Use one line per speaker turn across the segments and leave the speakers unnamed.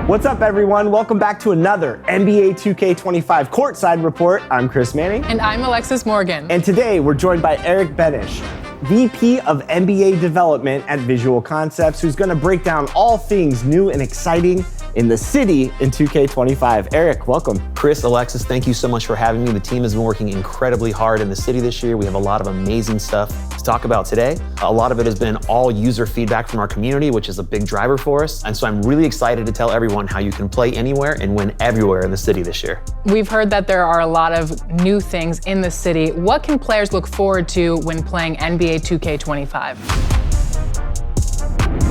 What's up, everyone? Welcome back to another NBA 2K25 Courtside Report. I'm Chris Manning.
And I'm Alexis Morgan.
And today we're joined by Eric Benish, VP of NBA Development at Visual Concepts, who's going to break down all things new and exciting in the city in 2K25. Eric, welcome.
Chris, Alexis, thank you so much for having me. The team has been working incredibly hard in the city this year. We have a lot of amazing stuff to talk about today. A lot of it has been all user feedback from our community, which is a big driver for us. And so I'm really excited to tell everyone how you can play anywhere and win everywhere in the city this year.
We've heard that there are a lot of new things in the city. What can players look forward to when playing NBA 2K25?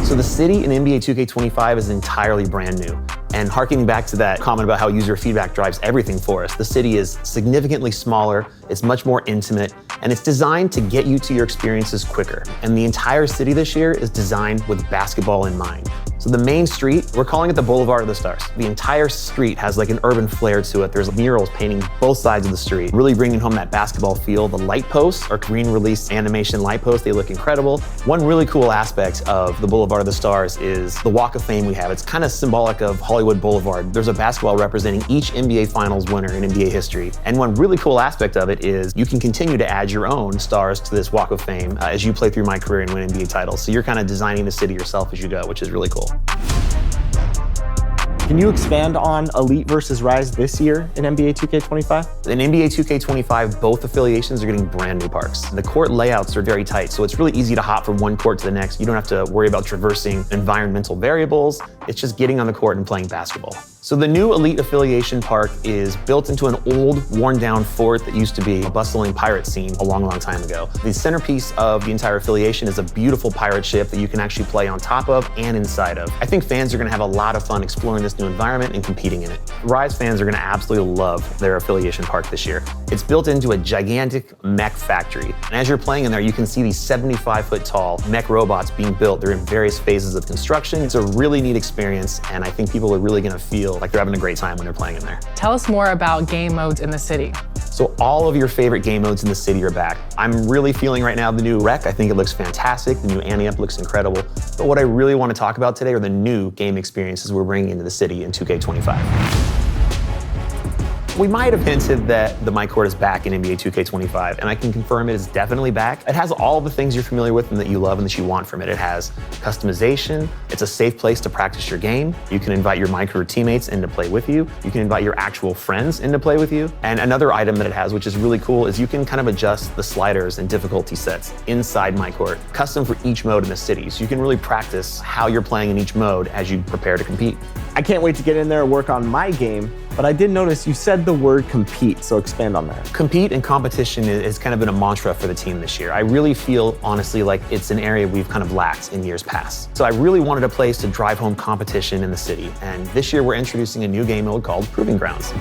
So the city in NBA 2K25 is entirely brand new. And harkening back to that comment about how user feedback drives everything for us, the city is significantly smaller, it's much more intimate, and it's designed to get you to your experiences quicker. And the entire city this year is designed with basketball in mind. So the main street, we're calling it the Boulevard of the Stars. The entire street has like an urban flair to it. There's murals painting both sides of the street, really bringing home that basketball feel. The light posts are green release animation light posts. They look incredible. One really cool aspect of the Boulevard of the Stars is the Walk of Fame we have. It's kind of symbolic of Hollywood Boulevard. There's a basketball representing each NBA Finals winner in NBA history. And one really cool aspect of it is you can continue to add your own stars to this Walk of Fame as you play through my career and win NBA titles. So you're kind of designing the city yourself as you go, which is really cool.
Can you expand on Elite versus Rise this year in NBA 2K25?
In NBA 2K25, both affiliations are getting brand new parks. The court layouts are very tight, so it's really easy to hop from one court to the next. You don't have to worry about traversing environmental variables. It's just getting on the court and playing basketball. So the new Elite affiliation park is built into an old, worn-down fort that used to be a bustling pirate scene a long, long time ago. The centerpiece of the entire affiliation is a beautiful pirate ship that you can actually play on top of and inside of. I think fans are going to have a lot of fun exploring this new environment and competing in it. Rise fans are going to absolutely love their affiliation park this year. It's built into a gigantic mech factory. And as you're playing in there, you can see these 75-foot tall mech robots being built. They're in various phases of construction. It's a really neat experience, and I think people are really going to feel like they're having a great time when they're playing in there.
Tell us more about game modes in the city.
So all of your favorite game modes in the city are back. I'm really feeling right now the new Rec. I think it looks fantastic. The new Ante-Up looks incredible. But what I really want to talk about today are the new game experiences we're bringing into the city in 2K25. We might have hinted that the My Court is back in NBA 2K25, and I can confirm it is definitely back. It has all the things you're familiar with and that you love and that you want from it. It has customization. It's a safe place to practice your game. You can invite your My Career teammates in to play with you. You can invite your actual friends in to play with you. And another item that it has, which is really cool, is you can kind of adjust the sliders and difficulty sets inside My Court, custom for each mode in the city. So you can really practice how you're playing in each mode as you prepare to compete.
I can't wait to get in there and work on my game, but I did notice you said the word compete, so expand on that.
Compete and competition has kind of been a mantra for the team this year. I really feel, honestly, like it's an area we've kind of lacked in years past. So I really wanted a place to drive home competition in the city. And this year we're introducing a new game mode called Proving Grounds.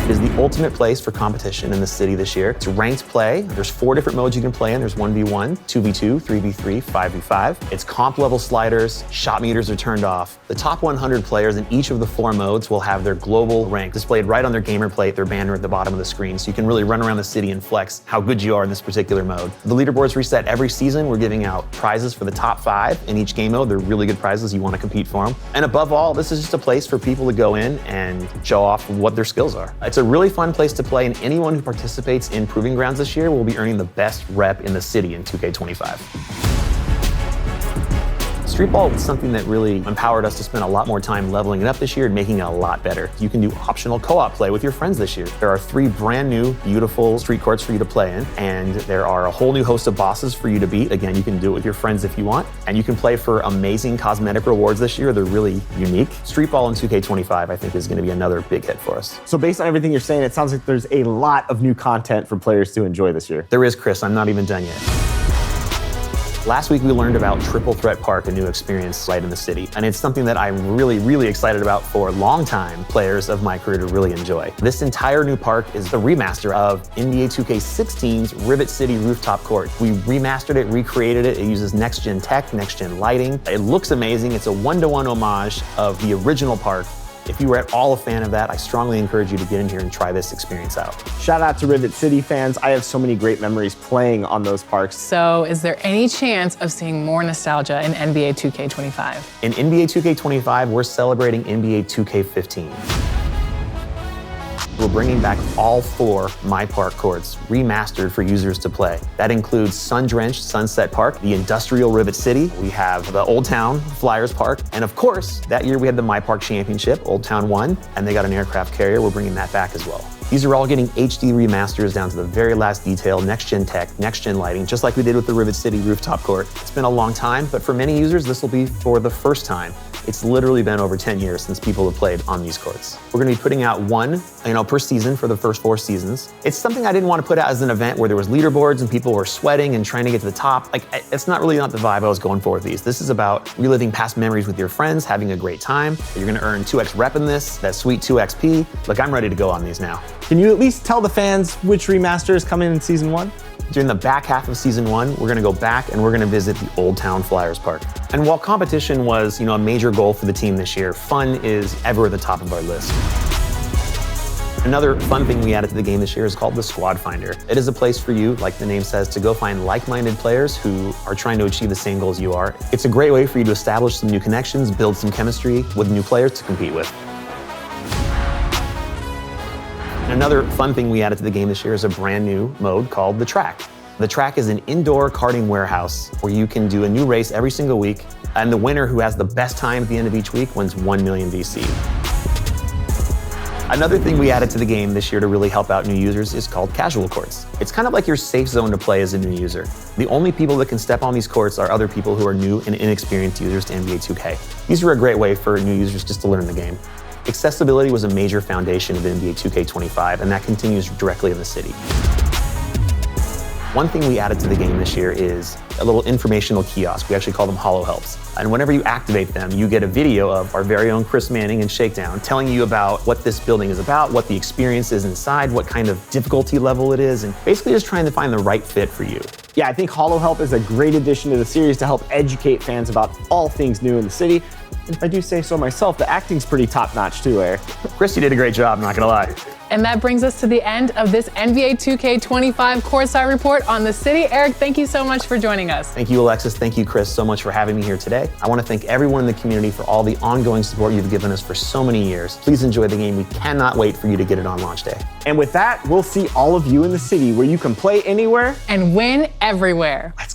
It is the ultimate place for competition in the city this year. It's ranked play. There's 4 different modes you can play in. There's 1v1, 2v2, 3v3, 5v5. It's comp level sliders. Shot meters are turned off. The top 100 players in each of the 4 modes will have their global rank displayed right on their gamer plate, their banner at the bottom of the screen. So you can really run around the city and flex how good you are in this particular mode. The leaderboards reset every season. We're giving out prizes for the top 5 in each game mode. They're really good prizes. You want to compete for them. And above all, this is just a place for people to go in and show off what their skills are. It's a really fun place to play, and anyone who participates in Proving Grounds this year will be earning the best rep in the city in 2K25. Street ball was something that really empowered us to spend a lot more time leveling it up this year and making it a lot better. You can do optional co-op play with your friends this year. There are 3 brand new, beautiful street courts for you to play in, and there are a whole new host of bosses for you to beat. Again, you can do it with your friends if you want, and you can play for amazing cosmetic rewards this year. They're really unique. Street ball in 2K25, I think, is going to be another big hit for us.
So based on everything you're saying, it sounds like there's a lot of new content for players to enjoy this year.
There is, Chris. I'm not even done yet. Last week, we learned about Triple Threat Park, a new experience right in the city. And it's something that I'm really, really excited about for longtime players of my career to really enjoy. This entire new park is the remaster of NBA 2K16's Rivet City Rooftop Court. We remastered it, recreated it. It uses next-gen tech, next-gen lighting. It looks amazing. It's a one-to-one homage of the original park. If you were at all a fan of that, I strongly encourage you to get in here and try this experience out.
Shout out to Rivet City fans. I have so many great memories playing on those parks.
So is there any chance of seeing more nostalgia in NBA 2K25?
In NBA 2K25, we're celebrating NBA 2K15. We're bringing back all 4 My Park courts, remastered for users to play. That includes sun-drenched Sunset Park, the industrial Rivet City. We have the Old Town Flyers Park. And of course, that year we had the My Park Championship. Old Town won, and they got an aircraft carrier. We're bringing that back as well. These are all getting HD remasters down to the very last detail, next-gen tech, next-gen lighting, just like we did with the Rivet City rooftop court. It's been a long time, but for many users, this will be for the first time. It's literally been over 10 years since people have played on these courts. We're gonna be putting out one, per season for the first 4 seasons. It's something I didn't want to put out as an event where there was leaderboards and people were sweating and trying to get to the top. It's not the vibe I was going for with these. This is about reliving past memories with your friends, having a great time. You're gonna earn 2x rep in this, that sweet 2XP. Look, I'm ready to go on these now.
Can you at least tell the fans which remaster is coming in season 1?
During the back half of season 1, we're gonna go back and we're gonna visit the Old Town Flyers Park. And while competition was, a major goal for the team this year, fun is ever at the top of our list. Another fun thing we added to the game this year is called the Squad Finder. It is a place for you, like the name says, to go find like-minded players who are trying to achieve the same goals you are. It's a great way for you to establish some new connections, build some chemistry with new players to compete with. Another fun thing we added to the game this year is a brand new mode called The Track. The Track is an indoor karting warehouse where you can do a new race every single week, and the winner who has the best time at the end of each week wins 1 million VC. Another thing we added to the game this year to really help out new users is called casual courts. It's kind of like your safe zone to play as a new user. The only people that can step on these courts are other people who are new and inexperienced users to NBA 2K. These are a great way for new users just to learn the game. Accessibility was a major foundation of NBA 2K25, and that continues directly in the city. One thing we added to the game this year is a little informational kiosk. We actually call them Holo Helps. And whenever you activate them, you get a video of our very own Chris Manning and Shakedown telling you about what this building is about, what the experience is inside, what kind of difficulty level it is, and basically just trying to find the right fit for you.
Yeah, I think Holo Help is a great addition to the series to help educate fans about all things new in the city. If I do say so myself, the acting's pretty top-notch too, Eric.
Chris, you did a great job, not gonna lie.
And that brings us to the end of this NBA 2K25 Courtside Report on the city. Eric, thank you so much for joining us.
Thank you, Alexis. Thank you, Chris, so much for having me here today. I want to thank everyone in the community for all the ongoing support you've given us for so many years. Please enjoy the game. We cannot wait for you to get it on launch day.
And with that, we'll see all of you in the city where you can play anywhere
and win everywhere.
Let's